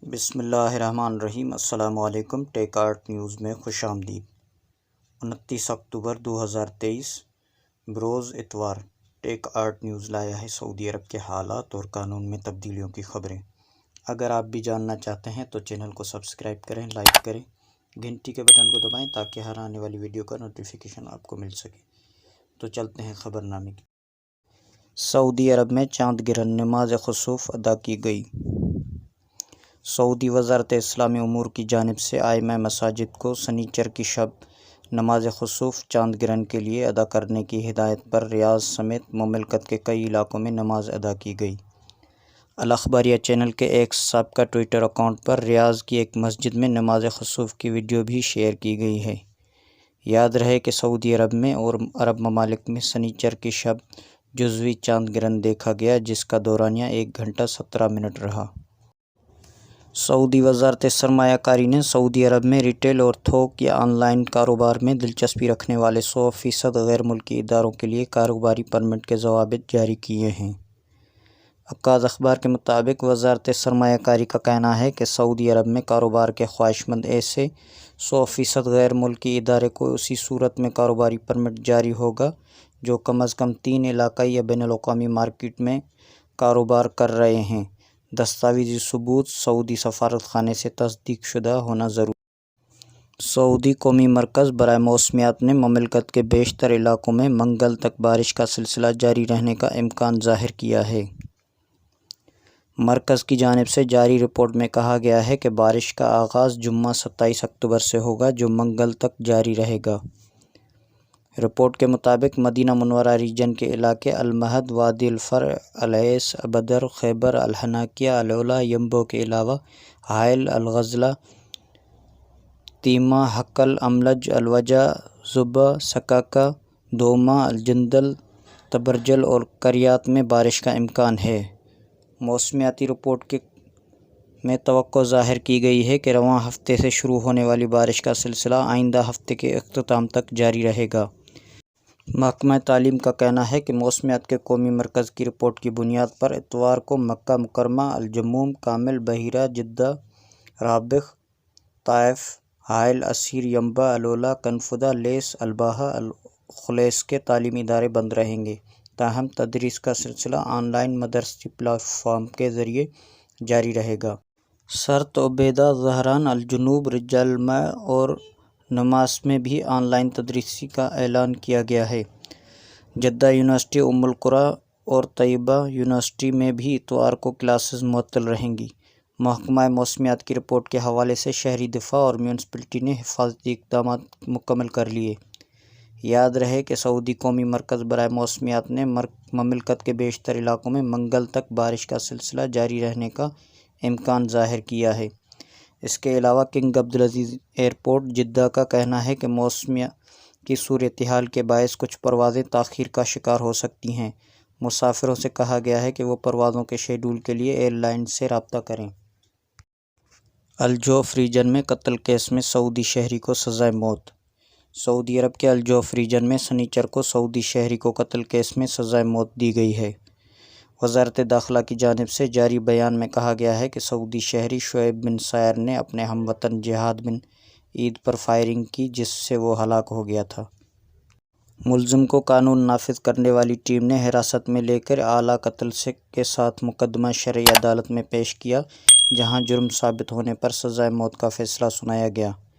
بسم اللہ الرحمن الرحیم۔ السلام علیکم۔ ٹیک آرٹ نیوز میں خوش آمدید۔ 29 اکتوبر 2023 بروز اتوار۔ ٹیک آرٹ نیوز لایا ہے سعودی عرب کے حالات اور قانون میں تبدیلیوں کی خبریں۔ اگر آپ بھی جاننا چاہتے ہیں تو چینل کو سبسکرائب کریں، لائک کریں، گھنٹی کے بٹن کو دبائیں تاکہ ہر آنے والی ویڈیو کا نوٹیفیکیشن آپ کو مل سکے۔ تو چلتے ہیں خبر نامے کی۔ سعودی عرب میں چاند گرہن نماز خسوف ادا کی گئی۔ سعودی وزارت اسلامی امور کی جانب سے ائمہ مساجد کو سنیچر کی شب نماز خسوف چاند گرہن کے لیے ادا کرنے کی ہدایت پر ریاض سمیت مملکت کے کئی علاقوں میں نماز ادا کی گئی۔ الاخباریہ چینل کے ایک سابقہ ٹوئٹر اکاؤنٹ پر ریاض کی ایک مسجد میں نماز خسوف کی ویڈیو بھی شیئر کی گئی ہے۔ یاد رہے کہ سعودی عرب میں اور عرب ممالک میں سنیچر کی شب جزوی چاند گرہن دیکھا گیا، جس کا دورانیہ 1 گھنٹہ 17 منٹ رہا۔ سعودی وزارت سرمایہ کاری نے سعودی عرب میں ریٹیل اور تھوک یا آن لائن کاروبار میں دلچسپی رکھنے والے 100% غیر ملکی اداروں کے لیے کاروباری پرمٹ کے ضوابط جاری کیے ہیں۔ عکاظ اخبار کے مطابق وزارت سرمایہ کاری کا کہنا ہے کہ سعودی عرب میں کاروبار کے خواہشمند ایسے 100% غیر ملکی ادارے کو اسی صورت میں کاروباری پرمٹ جاری ہوگا جو کم از کم 3 علاقائی یا بین الاقوامی مارکیٹ میں کاروبار کر رہے ہیں۔ دستاویزی ثبوت سعودی سفارت خانے سے تصدیق شدہ ہونا ضروری۔ سعودی قومی مرکز برائے موسمیات نے مملکت کے بیشتر علاقوں میں منگل تک بارش کا سلسلہ جاری رہنے کا امکان ظاہر کیا ہے۔ مرکز کی جانب سے جاری رپورٹ میں کہا گیا ہے کہ بارش کا آغاز جمعہ 27 اکتوبر سے ہوگا جو منگل تک جاری رہے گا۔ رپورٹ کے مطابق مدینہ منورہ ریجن کے علاقے المہد، وادی الفرع، العیس، بدر، خیبر، الحناکیہ، العلا، ینبو کے علاوہ حائل، الغزلہ، تیمہ، حقل، املج، الوجہ، زبہ، سکاکہ، دومہ، الجندل، تبرجل اور کریات میں بارش کا امکان ہے۔ موسمیاتی رپورٹ میں توقع ظاہر کی گئی ہے کہ رواں ہفتے سے شروع ہونے والی بارش کا سلسلہ آئندہ ہفتے کے اختتام تک جاری رہے گا۔ محکمہ تعلیم کا کہنا ہے کہ موسمیات کے قومی مرکز کی رپورٹ کی بنیاد پر اتوار کو مکہ مکرمہ، الجموم، کامل، بحیرہ، جدہ، رابغ، طائف، حائل، عسیر، ینبع، العلا، کنفدہ، لیس، الباحہ، الخلیس کے تعلیمی ادارے بند رہیں گے، تاہم تدریس کا سلسلہ آن لائن مدرستی پلیٹ فارم کے ذریعے جاری رہے گا۔ سرت، عبیدہ، ظہران، الجنوب، رجال الماء اور نماس میں بھی آن لائن تدریس کا اعلان کیا گیا ہے۔ جدہ یونیورسٹی، ام القری اور طیبہ یونیورسٹی میں بھی اتوار کو کلاسز معطل رہیں گی۔ محکمہ موسمیات کی رپورٹ کے حوالے سے شہری دفاع اور میونسپلٹی نے حفاظتی اقدامات مکمل کر لیے۔ یاد رہے کہ سعودی قومی مرکز برائے موسمیات نے مملکت کے بیشتر علاقوں میں منگل تک بارش کا سلسلہ جاری رہنے کا امکان ظاہر کیا ہے۔ اس کے علاوہ کنگ عبدالعزیز ایئرپورٹ جدہ کا کہنا ہے کہ موسم کی صورتحال کے باعث کچھ پروازیں تاخیر کا شکار ہو سکتی ہیں۔ مسافروں سے کہا گیا ہے کہ وہ پروازوں کے شیڈول کے لیے ایئر لائن سے رابطہ کریں۔ الجوف ریجن میں قتل کیس میں سعودی شہری کو سزائے موت۔ سعودی عرب کے الجوف ریجن میں سنیچر کو سعودی شہری کو قتل کیس میں سزائے موت دی گئی ہے۔ وزارت داخلہ کی جانب سے جاری بیان میں کہا گیا ہے کہ سعودی شہری شعیب بن سائر نے اپنے ہم وطن جہاد بن عید پر فائرنگ کی جس سے وہ ہلاک ہو گیا تھا۔ ملزم کو قانون نافذ کرنے والی ٹیم نے حراست میں لے کر اعلیٰ قتل کے ساتھ مقدمہ شرعی عدالت میں پیش کیا، جہاں جرم ثابت ہونے پر سزائے موت کا فیصلہ سنایا گیا۔